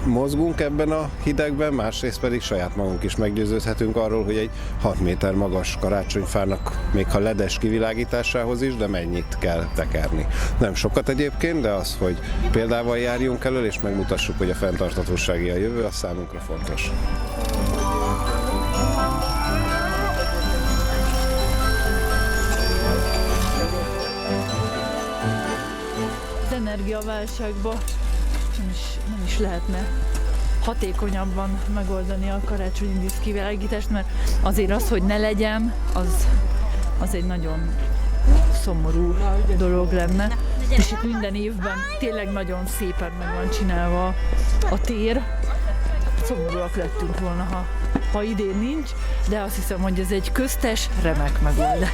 mozgunk ebben a hidegben, másrészt pedig saját magunk is meggyőződhetünk arról, hogy egy 6 méter magas karácsonyfának még ha ledes kivilágításához is, de mennyit kell tekerni. Nem sokat egyébként, de az, hogy példával járjunk elől, és megmutassuk, hogy a fenntarthatósági a jövő, az számunkra fontos. Az energiaválságban nem is lehetne hatékonyabban megoldani a karácsonyi dísz kivilágítást, mert azért az, hogy ne legyen, az egy nagyon szomorú dolog lenne. És itt minden évben tényleg nagyon szépen meg van csinálva a tér. Szomorúak lettünk volna, ha idén nincs, de azt hiszem, hogy ez egy köztes, remek megoldás.